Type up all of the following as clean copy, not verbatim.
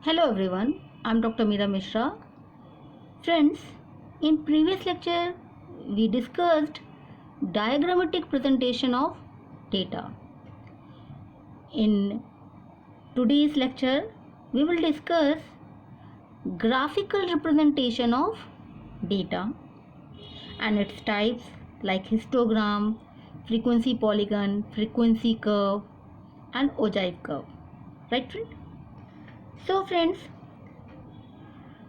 Hello everyone, I'm Dr. Meera Mishra. Friends, in previous lecture we discussed diagrammatic presentation of data. In today's lecture we will discuss graphical representation of data and its types like histogram, frequency polygon, frequency curve and Ogive curve. Right friend? So friends,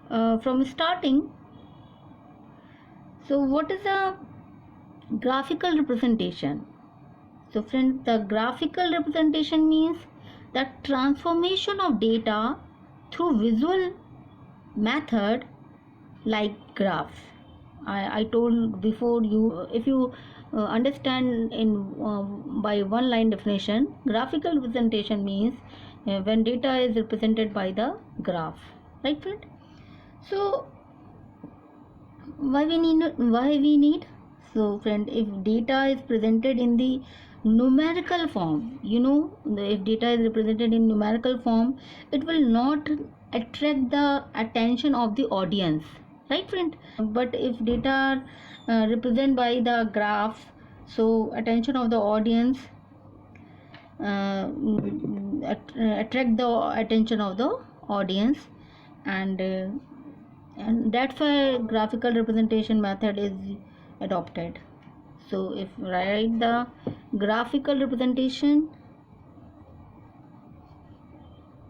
from starting, so what is a graphical representation? So friends, the graphical representation means the transformation of data through visual method like graphs. I told before you, if you understand in by one line definition, graphical representation means when data is represented by the graph, right friend? So why we need? So friend, if data is presented in the numerical form, if data is represented in numerical form, it will not attract the attention of the audience, right friend? But if data are represented by the graphs, so attention of the audience attract the attention of the audience, and that's why graphical representation method is adopted. So if write the graphical representation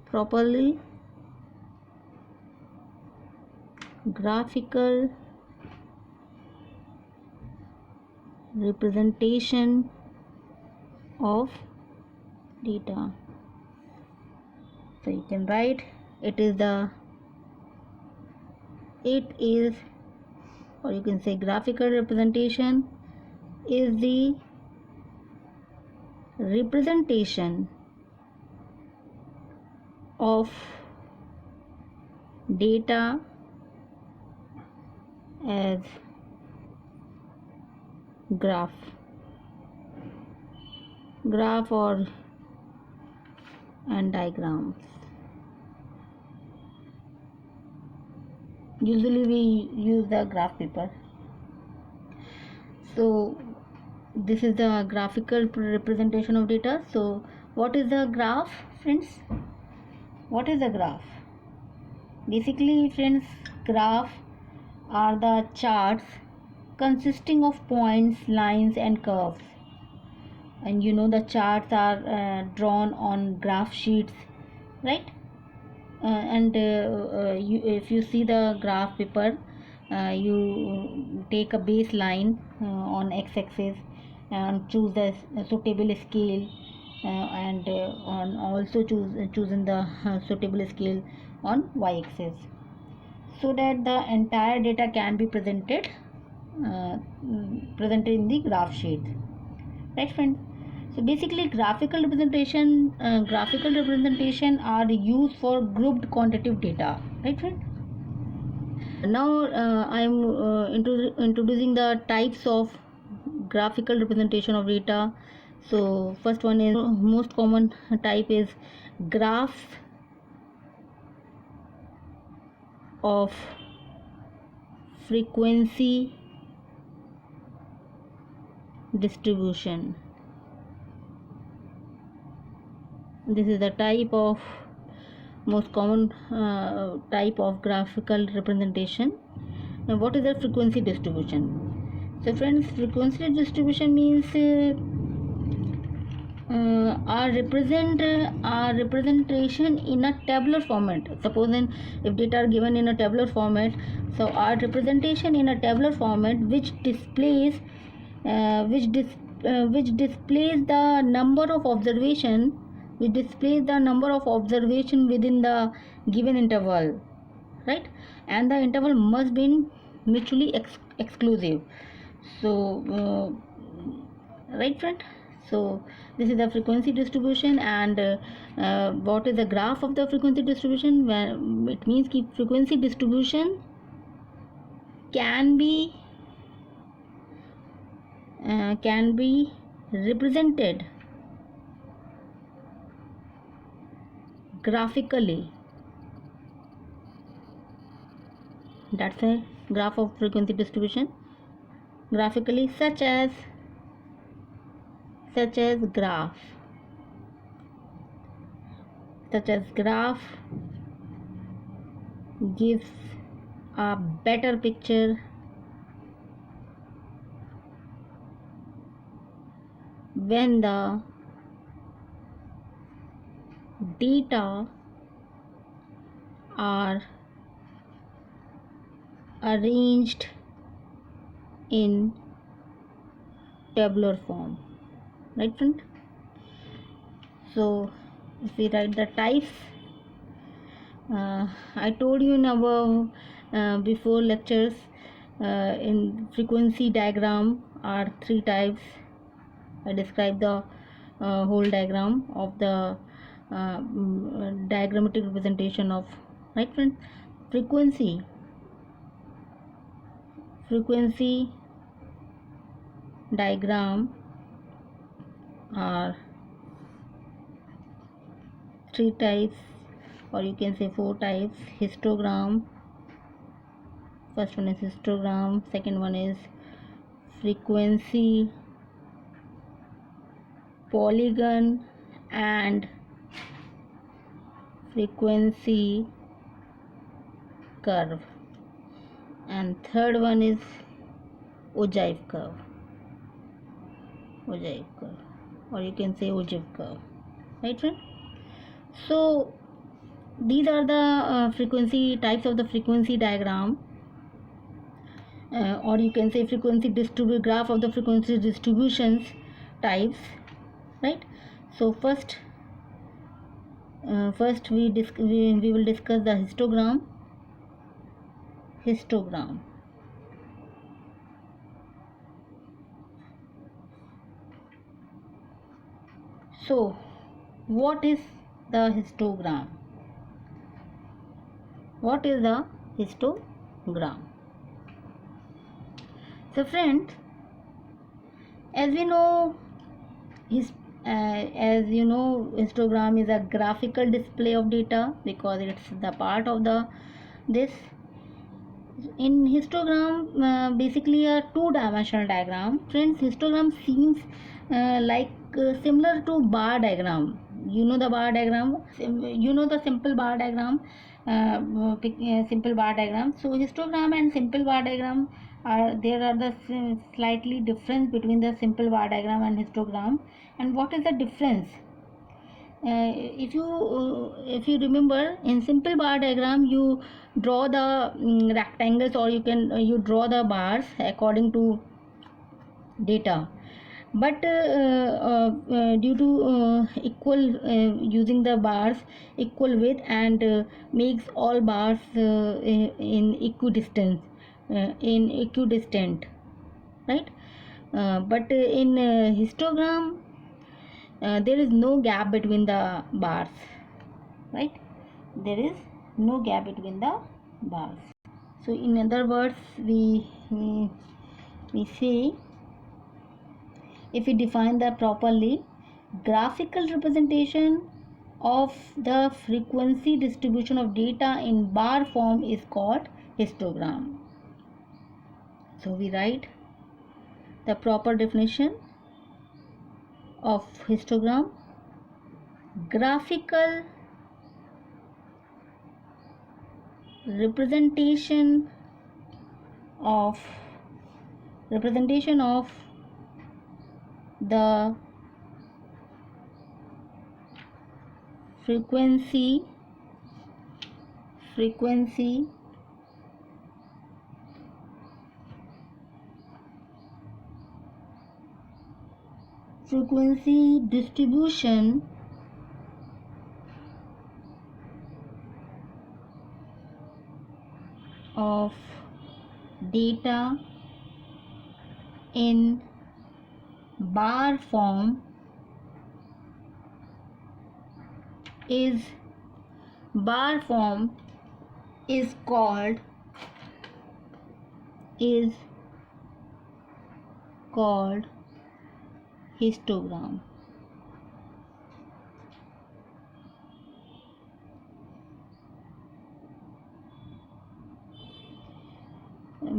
properly, graphical representation of data, so you can write or you can say graphical representation is the representation of data as graph and diagrams. Usually we use the graph paper. So this is the graphical representation of data. So what is the graph, friends? What is the graph? Basically friends, graph are the charts consisting of points, lines and curves, and the charts are drawn on graph sheets, right? If you see the graph paper, you take a baseline on x-axis and choose the suitable scale, and on also choosing the suitable scale on y-axis, so that the entire data can be presented in the graph sheet, right friends? So basically graphical representation are used for grouped quantitative data, right friend? Now I am introducing the types of graphical representation of data. So first one is most common type is graphs of frequency distribution. This is the type of most common type of graphical representation. Now what is the frequency distribution? So friends, frequency distribution means our representation in a tabular format. Suppose if data are given in a tabular format, so our representation in a tabular format which displays the number of observation within the given interval, right? And the interval must be mutually exclusive. So right friend? So this is the frequency distribution. And what is the graph of the frequency distribution? Well, it means that frequency distribution can be represented graphically That's a graph of frequency distribution graphically, such as graph gives a better picture when the data are arranged in tabular form, right friend? So if we write the types, I told you in our before lectures, in frequency diagram are three types. I described the whole diagram of the diagrammatic representation of, right friend? Frequency diagram are three types, or you can say four types. Histogram, first one is histogram, second one is frequency polygon, and frequency curve, and third one is Ogive curve, or you can say Ogive curve, right friend? So these are the frequency types of the frequency diagram, or you can say frequency graph of the frequency distributions types, right? So first we will discuss the histogram. So what is the histogram? What is the histogram? So friends, as we know, histogram is a graphical display of data because it's the part of this. In histogram, basically a two-dimensional diagram. Friends, histogram seems similar to bar diagram. You know the bar diagram. You know the simple bar diagram. Simple bar diagram. So histogram and simple bar diagram are the slightly difference between the simple bar diagram and histogram. And what is the difference? If you remember, in simple bar diagram you draw the rectangles, or you draw the bars according to data, but due to equal using the bars equal width, and makes all bars in equidistant, right? But in histogram, there is no gap between the bars, right? There is no gap between the bars. So in other words, we say, if we define that properly, graphical representation of the frequency distribution of data in bar form is called histogram. So we write the proper definition of histogram: graphical representation of the frequency distribution of data in bar form is called histogram.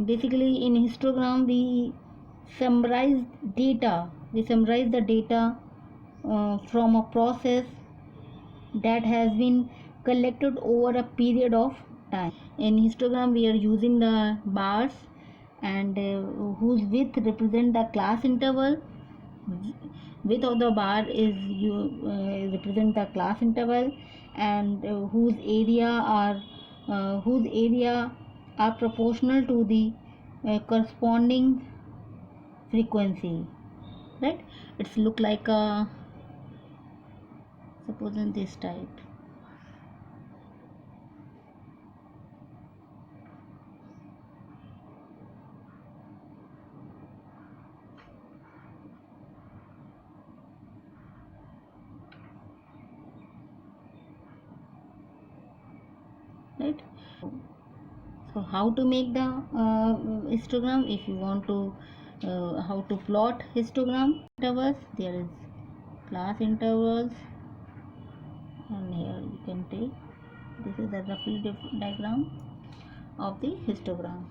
basically in histogram we summarize data. We summarize the data from a process that has been collected over a period of time. In histogram we are using the bars and whose width represent the class interval. Width of the bar is you represent the class interval, and whose area are proportional to the corresponding frequency, right? It's look like a, suppose in this type. Right, so how to make the histogram? If you want to how to plot histogram intervals, there is class intervals, and here you can take, this is the roughly diagram of the histogram.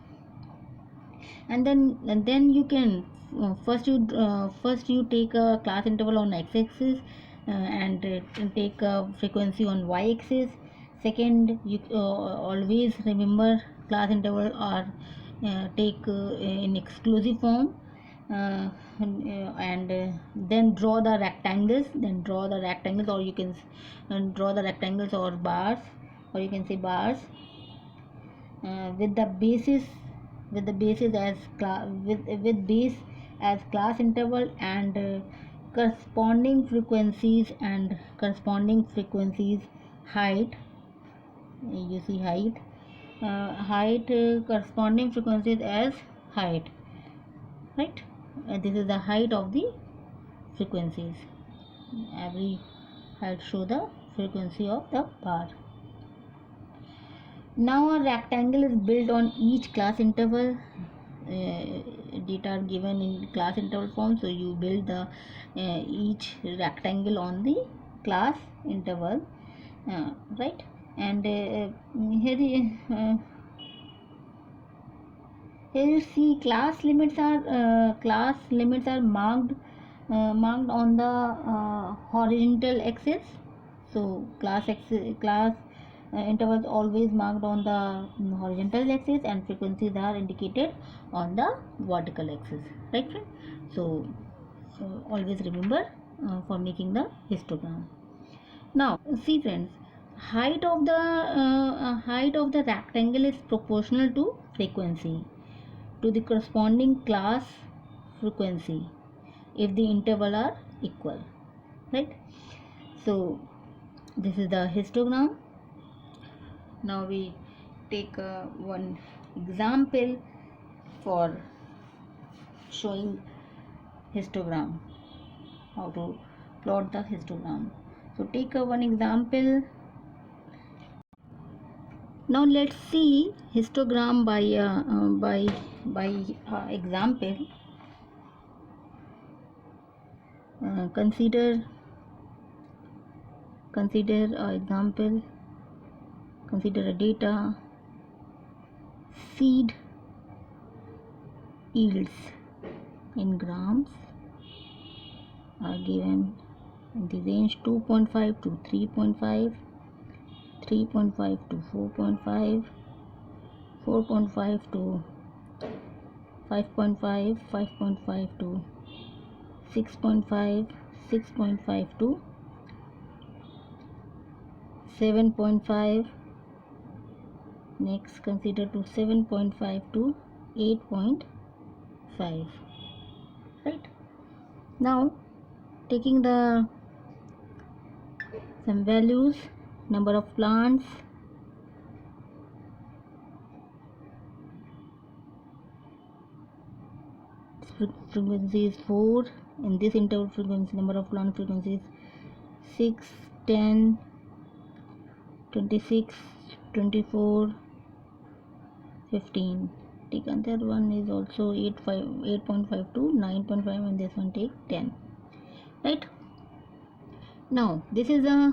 And then you can first you take a class interval on x-axis and take a frequency on y-axis. Second, you always remember class interval are take in exclusive form, and then draw the rectangles. Or you can draw the rectangles or bars, or you can say bars with the basis as with base as class interval, and corresponding frequencies height. You see height, corresponding frequencies as height, right? This is the height of the frequencies. Every height show the frequency of the bar. Now a rectangle is built on each class interval. Data are given in class interval form, so you build the each rectangle on the class interval, right? And here you see class limits are marked on the horizontal axis. So class intervals always marked on the horizontal axis, and frequencies are indicated on the vertical axis, right friend? So always remember for making the histogram. Now see friends, height of the rectangle is proportional to frequency, to the corresponding class frequency, if the interval are equal, right? So this is the histogram. Now we take one example for showing histogram, how to plot the histogram. So take one example. Now let's see histogram by example. Consider example. Consider a data. Seed yields in grams are given in the range 2.5 to 3.5, 3.5 to 4.5, 4.5 to 5.5, 5.5 to 6.5, 6.5 to 7.5. Next consider to 7.5 to 8.5, right? Now taking the some values, number of plants, frequency is 4. In this interval frequency, number of plant frequencies 6, 10, 26, 24, 15. Take another one is also 8.5 to 9.5, and this one take 10, right? Now this is a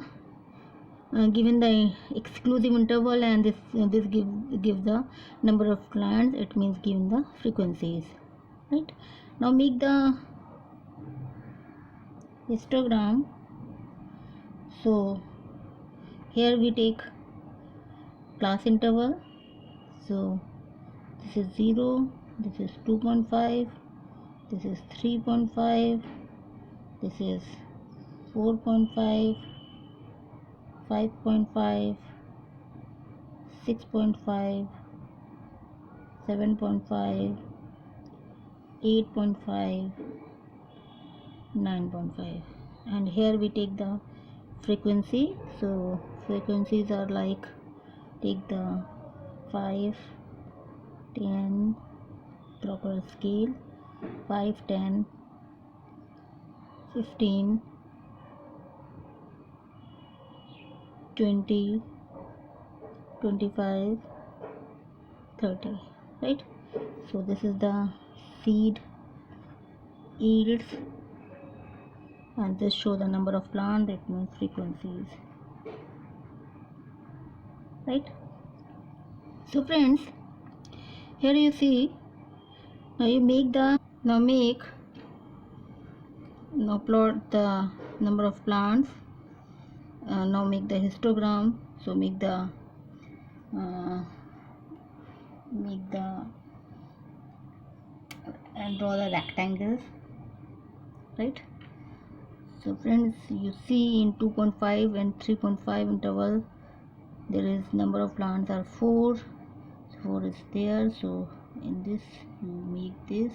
given the exclusive interval, and this gives the number of plants. It means given the frequencies, right? Now make the histogram. So here we take class interval. So this is 0, this is 2.5, this is 3.5, this is 4.5, 5.5, 6.5, 7.5, 8.5, 9.5, and here we take the frequency. So frequencies are like, take the 5, 10, proper scale, 5, 10, 15, 20, 25, 30, right? So this is the seed yields, and this show the number of plants. It means frequencies, right? So friends, here you see, now you make the, now plot the number of plants. Now make the histogram. So make the and draw the rectangles, right? So friends, you see in 2.5 and 3.5 interval there is number of plants are 4. So 4 is there. So in this you make this.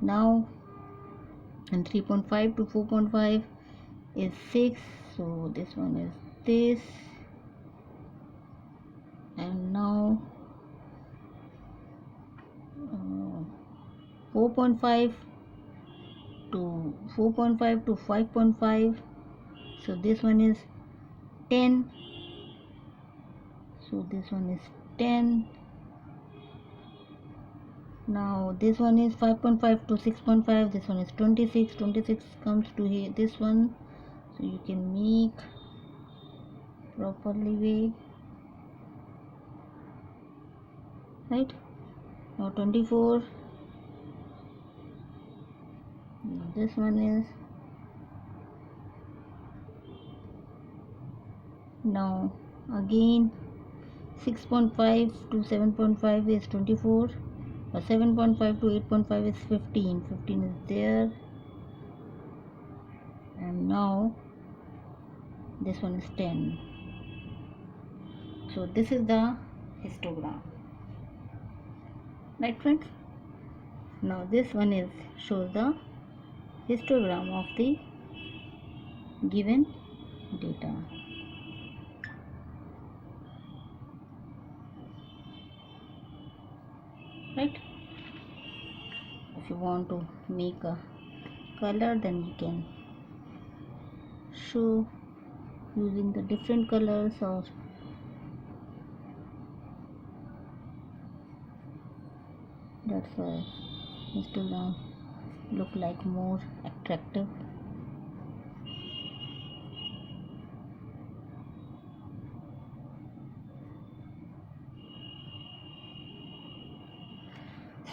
Now in 3.5 to 4.5 is 6. So this one is this, and now 4.5 to 5.5. So this one is 10. So this one is 10. Now this one is 5.5 to 6.5. This one is 26. 26 comes to here, this one. So you can make properly way, right? Now 24. Now this one is, now again 6.5 to 7.5 is 24, or 7.5 to 8.5 is 15. 15 is there, and now this one is 10. So this is the histogram, right friends? Now this one is shows the histogram of the given data, right? If you want to make a color, then you can show using the different colors, or that's why histogram look like more attractive.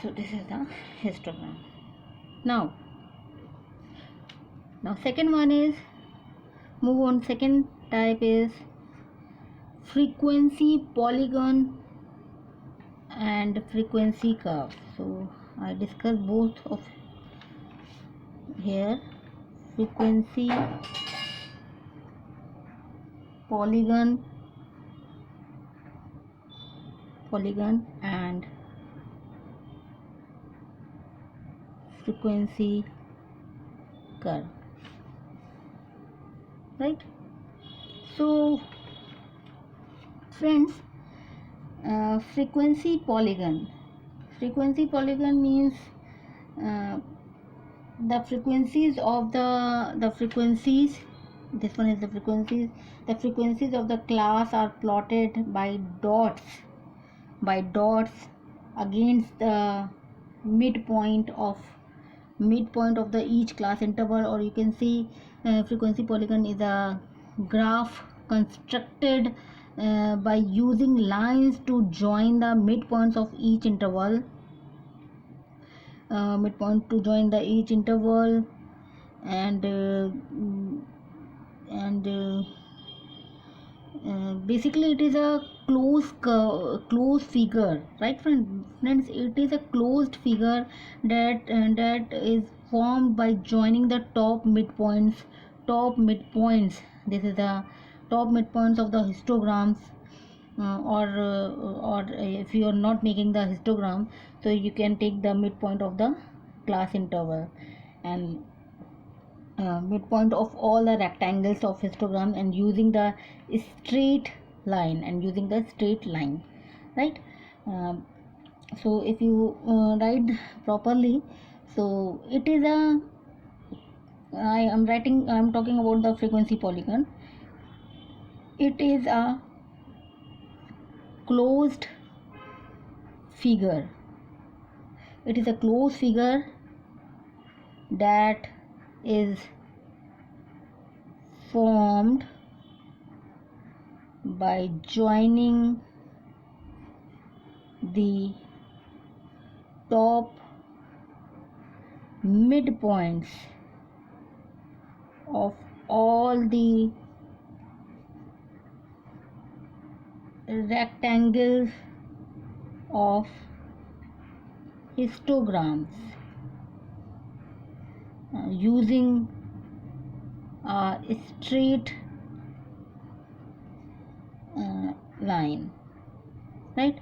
So this is the histogram. Now second one is, move on, second type is frequency polygon and frequency curve. So I discuss both of here, frequency polygon and frequency curve, right? So friends, frequency polygon means the frequencies of the frequencies, this one is the frequencies of the class are plotted by dots against the midpoint of the each class interval, or you can see frequency polygon is a graph constructed by using lines to join the midpoints of each interval. And basically it is a closed figure, right friends? It is a closed figure that is formed by joining the top midpoints. This is the top midpoints of the histograms, or if you are not making the histogram, so you can take the midpoint of the class interval and midpoint of all the rectangles of histogram, and using the straight line, right? So if you write properly, so it is a I'm talking about the frequency polygon. It is a closed figure. It is a closed figure that is formed by joining the top midpoints of all the rectangles of histograms, using a straight line, right?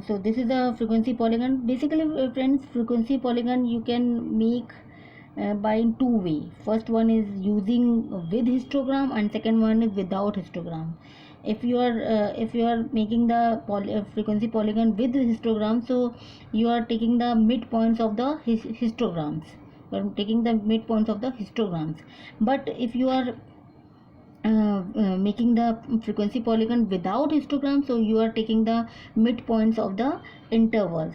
So this is the frequency polygon. Basically friends, frequency polygon you can make by in two way. First one is using with histogram, and second one is without histogram. If you are making the frequency polygon with histogram, so you are taking the midpoints of the histograms. You are taking the midpoints of the histograms. But if you are making the frequency polygon without histogram, so you are taking the midpoints of the intervals.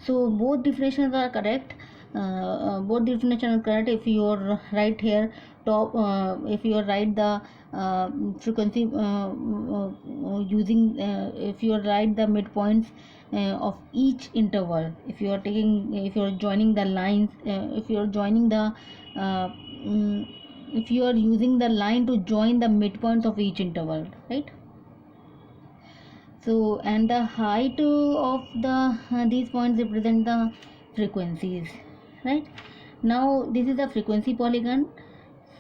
So both definitions are correct. If you are right here top, if you are right the frequency using if you are right the midpoints of each interval, if you are joining the lines, if you are using the line to join the midpoints of each interval, right? So, and the height of the these points represent the frequencies, right? Now this is the frequency polygon.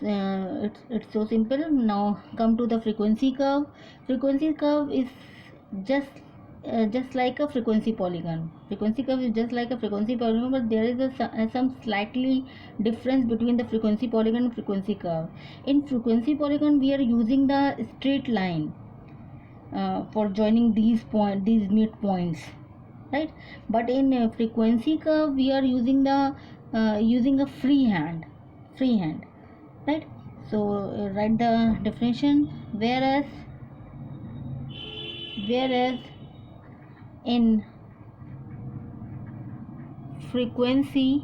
It's so simple. Now come to the frequency curve. Frequency curve is just like a frequency polygon. Frequency curve is just like a frequency polygon, but there is some slightly difference between the frequency polygon and frequency curve. In frequency polygon, we are using the straight line for joining these midpoints, right? But in frequency curve, we are using the using a free hand, right? So write the definition. Whereas in frequency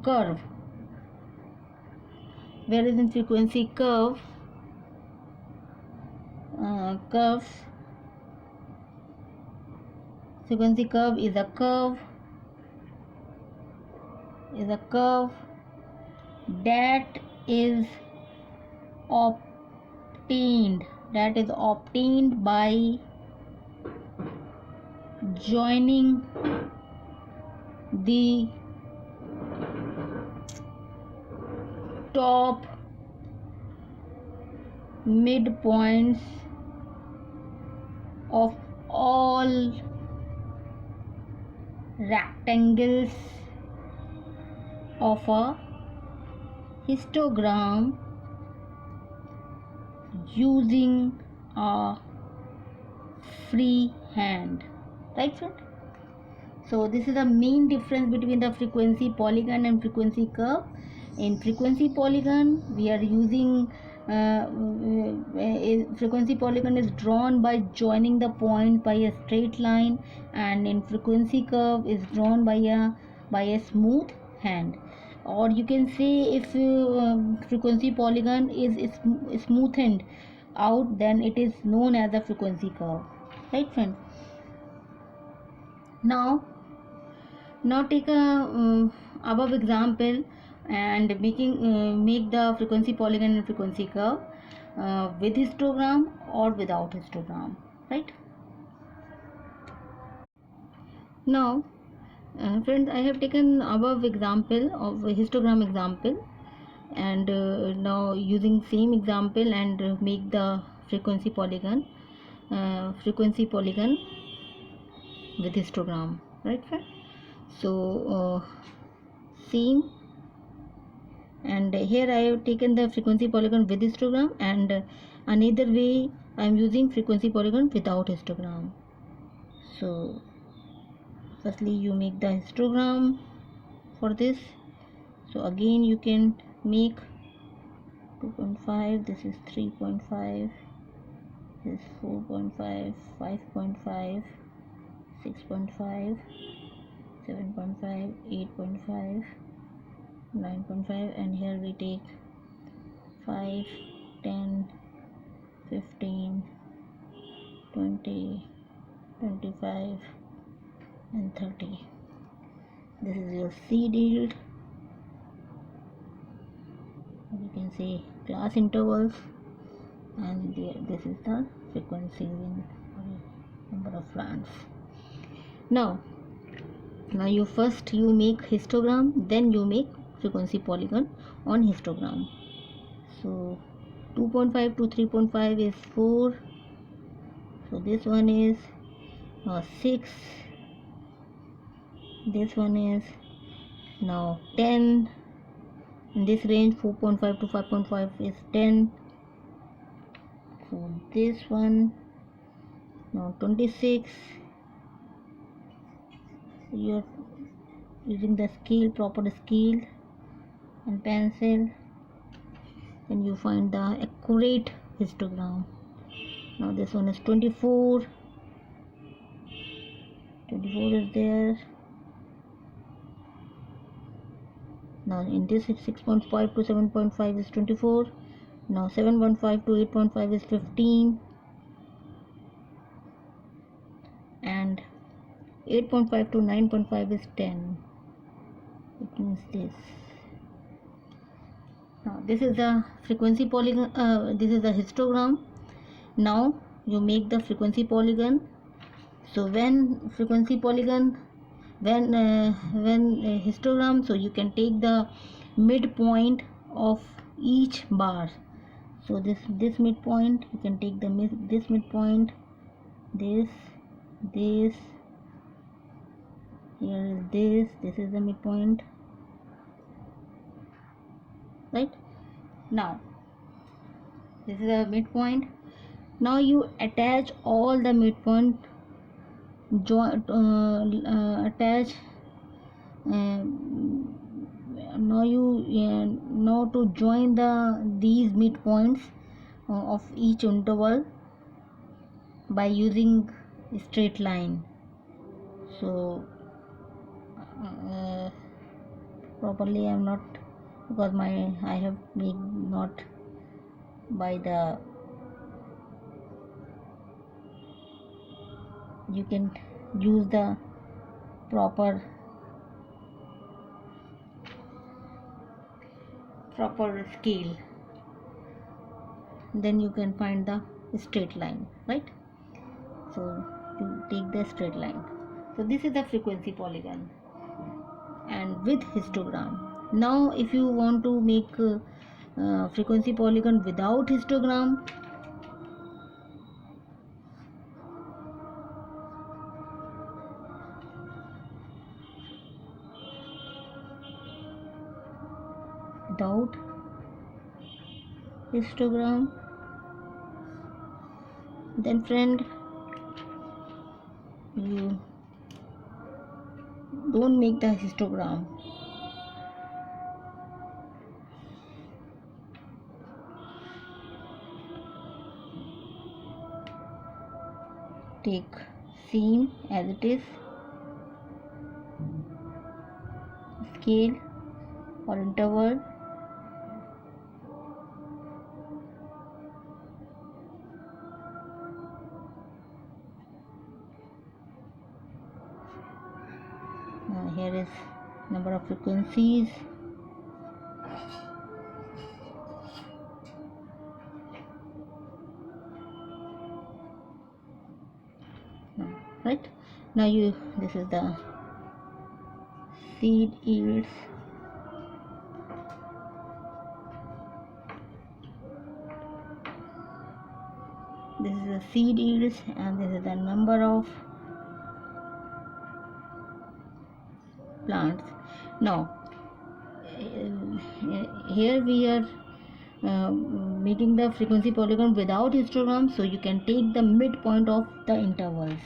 curve, frequency curve is a curve that is obtained by joining the top midpoints of all rectangles of a histogram using a free hand, right friend? So this is the main difference between the frequency polygon and frequency curve. In frequency polygon, we are using frequency polygon is drawn by joining the point by a straight line, and in frequency curve is drawn by a smooth hand. or you can say if frequency polygon is smoothened out, then it is known as a frequency curve, right friends? Now take a above example and make the frequency polygon and frequency curve with histogram or without histogram, right? Now friends, I have taken above example of a histogram example, and now using same example and make the frequency polygon with histogram, right friend? So same, and here I have taken the frequency polygon with histogram, and another way I am using frequency polygon without histogram. So firstly you make the histogram for this. So again you can make 2.5, this is 3.5, this is 4.5, 5.5, 6.5, 7.5, 8.5, 9.5, and here we take 5, 10, 15, 20, 25 and 30. This is your seed yield, you can say class intervals, and this is the frequency in number of plants. Now you first you make histogram, then you make frequency polygon on histogram. So 2.5 to 3.5 is 4, so this one is 6, this one is now 10, in this range 4.5 to 5.5 is 10, so this one now 26. You're using the scale, proper scale and pencil, and you find the accurate histogram. Now this one is 24 is there. Now in this 6.5 to 7.5 is 24. Now 7.5 to 8.5 is 15, and 8.5 to 9.5 is 10. It means this. Now this is the frequency polygon, this is the histogram. Now you make the frequency polygon. So when frequency polygon, when histogram, so you can take the midpoint of each bar. So this midpoint, you can take this midpoint, this, here is this is the midpoint, right? Now this is the midpoint. Now you attach all the midpoint, attach now to join these midpoints of each interval by using a straight line. So properly I am not, because I have made not by the, you can use the proper scale, then you can find the straight line, right? So you take the straight line. So this is the frequency polygon and with histogram. Now if you want to make frequency polygon without histogram, then friend, you don't make the histogram. Take same as it is, scale or interval. Now here is number of frequencies. Right, now this is the seed yields. This is the seed yields, and this is the number of plants. Now here we are making the frequency polygon without histogram, so you can take the midpoint of the intervals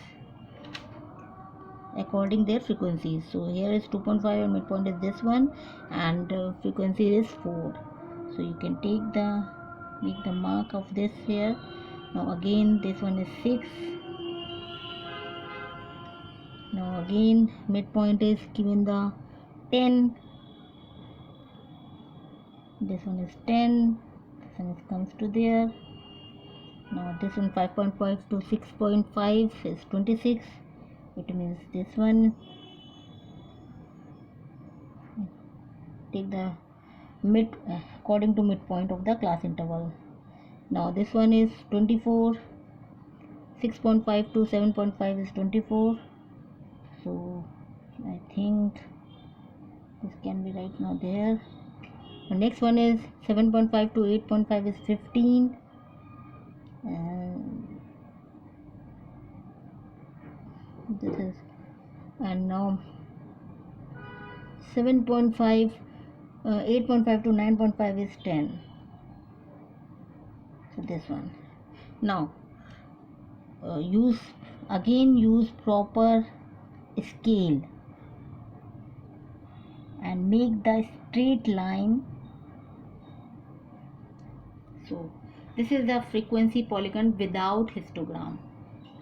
according their frequencies. So here is 2.5 and midpoint is this one, and frequency is 4. So you can make the mark of this here. Now again this one is 6. Now again midpoint is given the 10. This one is 10. This one comes to there. Now this one 5.5 to 6.5 is 26. It means this one, take the mid according to midpoint of the class interval. Now this one is 24. 6.5 to 7.5 is 24. So I think this can be right now there. The next one is 7.5 to 8.5 is 15. This is, and now 7.5 8.5 to 9.5 is 10. So this one. Now use proper scale and make the straight line. So this is the frequency polygon without histogram,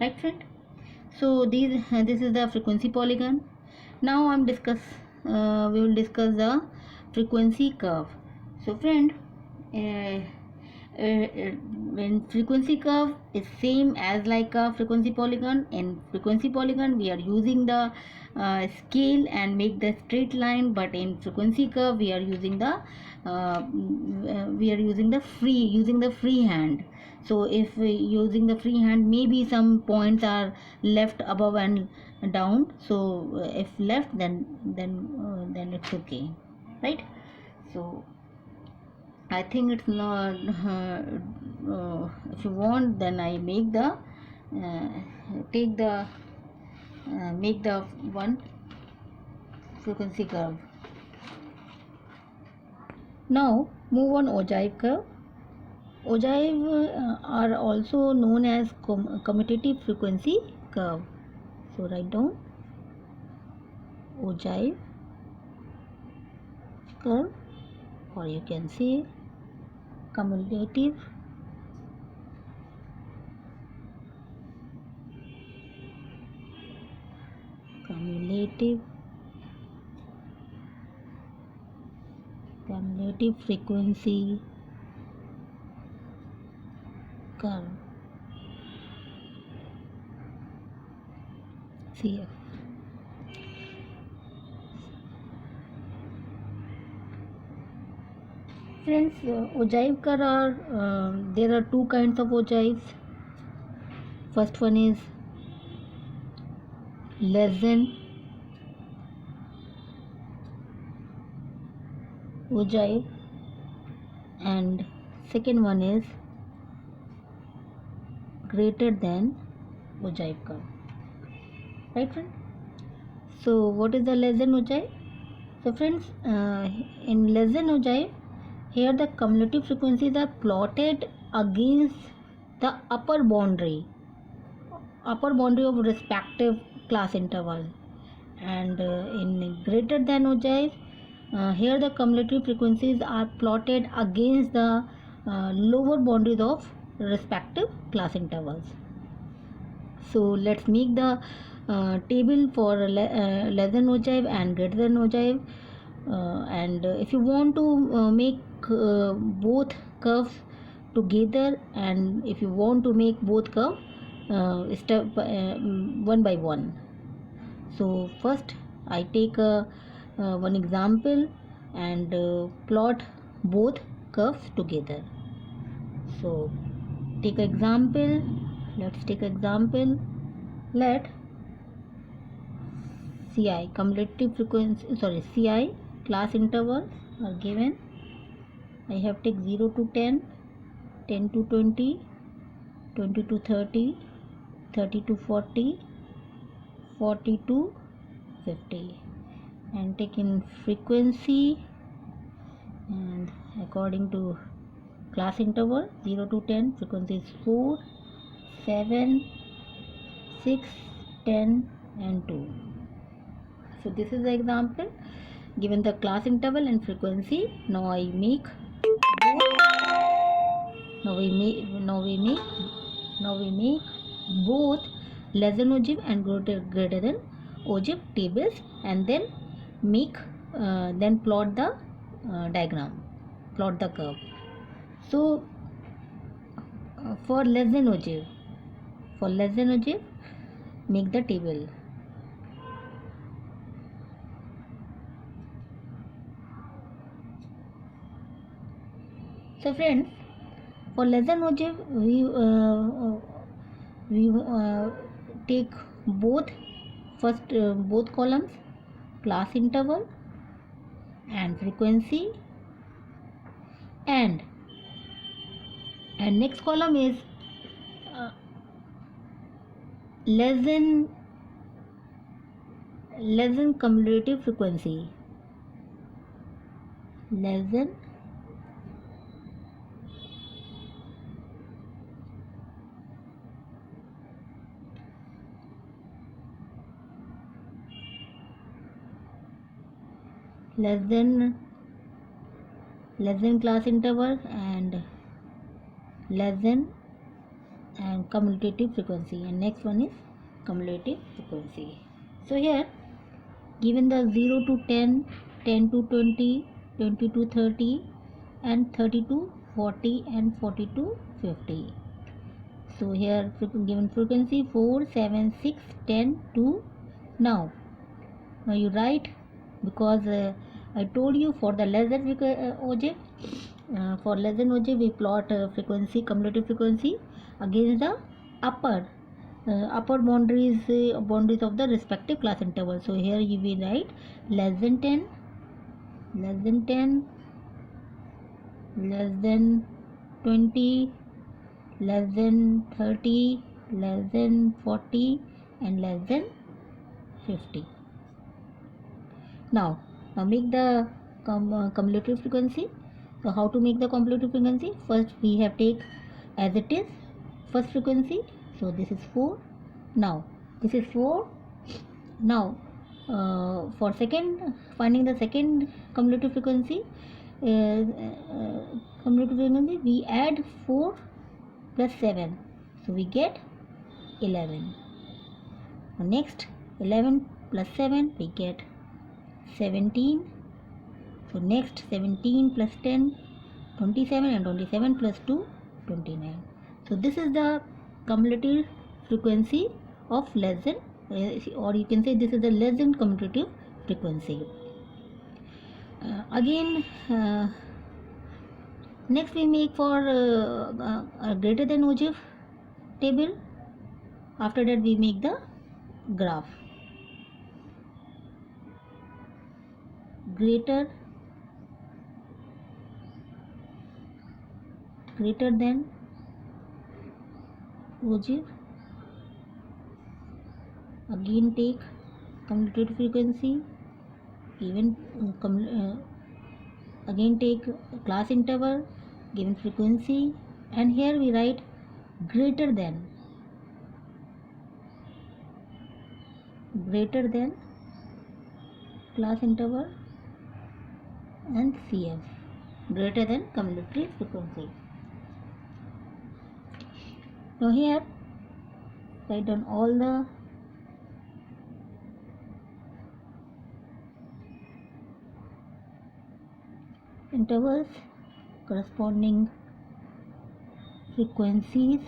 right friend? So this is the frequency polygon. Now we will discuss the frequency curve. So friend, when frequency curve is same as like a frequency polygon. In frequency polygon we are using the scale and make the straight line, but in frequency curve we are using the free hand. So if using the free hand, maybe some points are left above and down. So if left, then it's okay, right? So I think it's not. If you want, then I make the make the one frequency curve. Now move on Ogive curve. Ogive are also known as commutative frequency curve. So write down Ogive curve, or you can say cumulative frequency curve, CF. Friends, ogive curve are there are two kinds of ogives. First one is less than ogive, and second one is greater than ogive curve, right friend? So what is the less than ogive? So friends, in less than ogive, here the cumulative frequencies are plotted against the upper boundary of respective class interval, and in greater than ogive, here the cumulative frequencies are plotted against the lower boundaries of respective class intervals. So let's make the table for less than ogive and greater than ogive. And if you want to make both curves together, and if you want to make both curve step one by one. So first I take one example and plot both curves together. So take example, let's take example, let CI cumulative frequency, sorry, CI class intervals are given. I have take 0 to 10, 10 to 20, 20 to 30, 30 to 40, 40 to 50, and take in frequency, and according to class interval 0 to 10 frequency is 4, 7, 6, 10 and 2. So this is the example given the class interval and frequency. Now I make now we make both less than ogive and greater than ogive tables, and then make then plot the diagram, plot the curve. So for less than ogive, make the table. So friends, for less than ogive we take both both columns, class interval and frequency, and next column is less than cumulative frequency, less than class interval and less than and cumulative frequency, and next one is cumulative frequency. So here given the 0 to 10, 10 to 20, 20 to 30 and 30 to 40 and 40 to 50. So here given frequency 4, 7, 6, 10, 2. Now you write, because I told you for the less than ogive, for less than ogive we plot frequency, cumulative frequency against the upper boundaries of the respective class interval. So here you will write less than 10, less than 10, less than 20, less than 30, less than 40 and less than 50. Now make the cumulative frequency. So how to make the cumulative frequency? First we have take as it is first frequency. So this is 4. Now this is 4. Now for second, finding the second cumulative frequency, we add 4 plus 7, so we get 11. Next 11 plus 7 we get 17. So next 17 plus 10, 27, and 27 plus 2, 29. So this is the cumulative frequency of less than, or you can say this is the less than cumulative frequency. Again next we make for greater than ogive table. After that we make the graph. Greater than ogive, again take cumulative frequency, even again take class interval, given frequency, and here we write greater than class interval and CF, greater than cumulative frequency. Now here write down all the intervals, corresponding frequencies.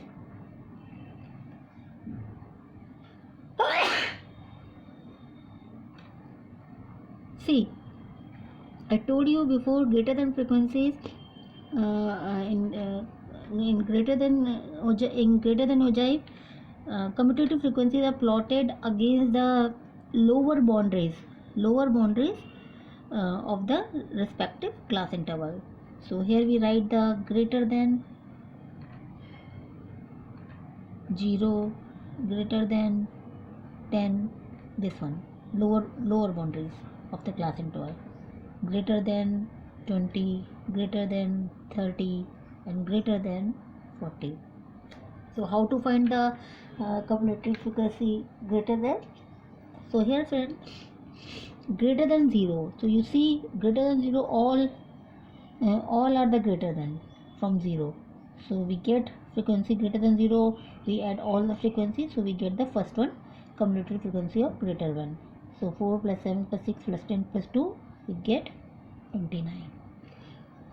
See, I told you before, greater than frequencies in greater than Ogive, commutative frequencies are plotted against the lower boundaries of the respective class interval. So here we write the greater than 0, greater than 10, this one, lower boundaries of the class interval, greater than 20, greater than 30, and greater than 40. So how to find the cumulative frequency greater than? So here friend, greater than 0. So you see, greater than 0, all are the greater than from 0. So we get frequency greater than 0. We add all the frequencies, so we get the first one, cumulative frequency of greater 1. So 4 plus 7 plus 6 plus 10 plus 2, we get 29.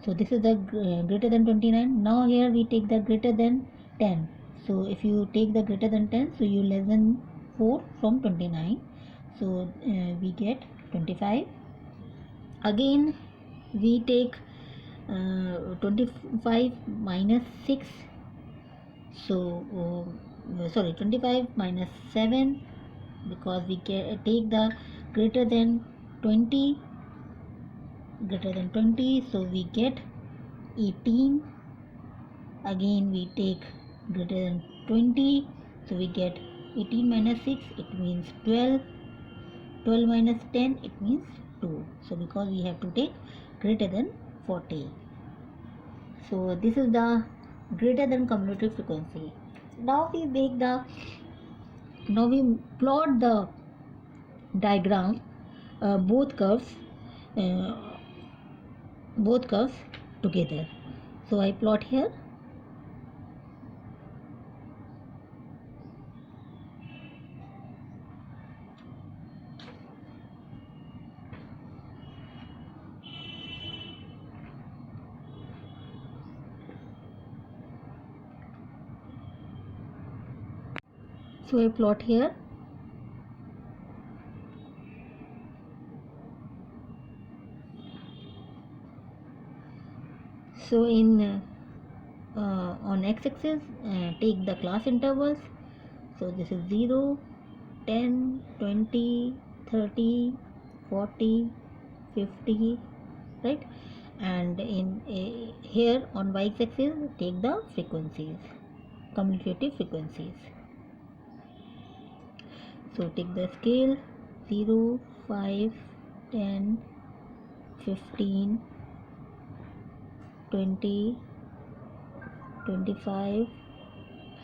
So this is the greater than 29. Now here we take the greater than 10. So if you take the greater than 10, so you less than 4 from 29. So we get 25. Again we take 25 minus 6. So 25 minus 7, because we take the greater than 20, so we get 18. Again we take greater than 20, so we get 18 minus 6, it means 12. 12 minus 10, it means 2. So because we have to take greater than 40. So this is the greater than cumulative frequency. Now we plot the diagram, both curves together. So I plot here. So I plot here. So in on x-axis, take the class intervals. So this is 0, 10, 20, 30, 40, 50, right? And in here on y-axis, take the frequencies, cumulative frequencies. So take the scale 0, 5, 10, 15, 20, 25,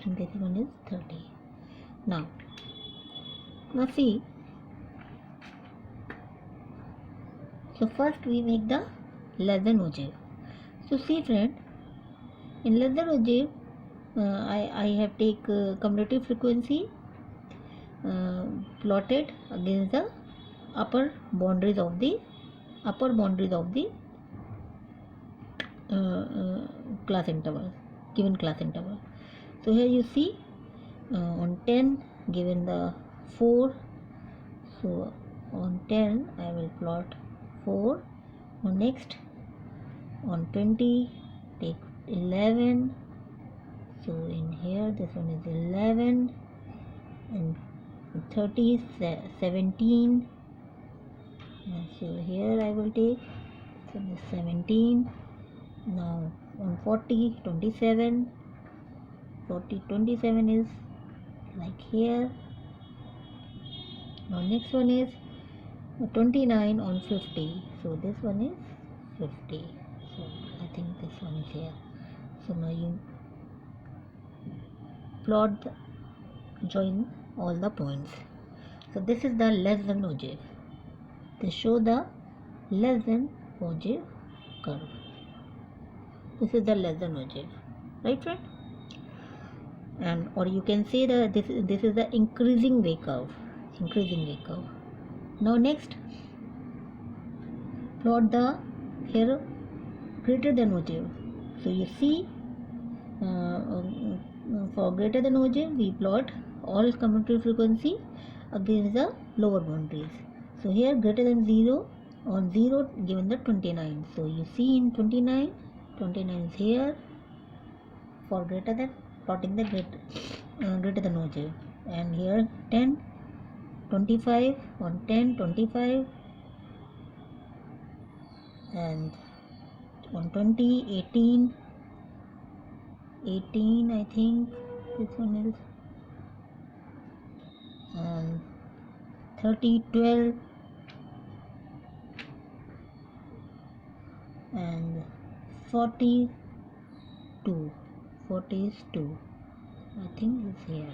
and this one is 30. Now see, so first we make the less than Ogive. So see friend, in less than Ogive, I have take cumulative frequency plotted against the upper boundaries of the class interval, given class interval. So here you see, on 10 given the 4, so on 10 I will plot 4. On next, on 20 take 11. So in here this one is 11, and 30 17. So here I will take 17. Now on 40 27. 40 27 is like here. Now next one is 29 on 50. So this one is 50. So I think this one is here. So now you plot join all the points. So this is the less than Ogive. They show the less than Ogive curve. This is the less than Ogive, right friend? And or you can say that this is the increasing way curve. Now next, plot the here greater than Ogive. So you see, for greater than Ogive, we plot all commutative frequency against the lower boundaries. So here greater than 0, on 0 given the 29. So you see in 29 is here for greater than, plotting the greater than Ogive, and here 10, 25 on 10, 25, and on 20, 18, I think this one is, and 30, 12, and 40 is 2, I think is here.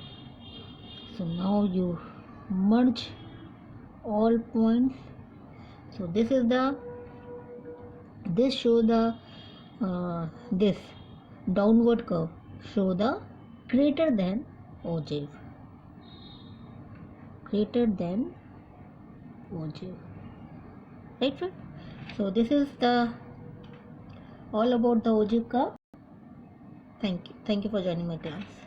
So now you merge all points. So this is the, this show the this downward curve show the greater than Ogive, right friend? So this is the all about the Ogive curve. Thank you for joining my class.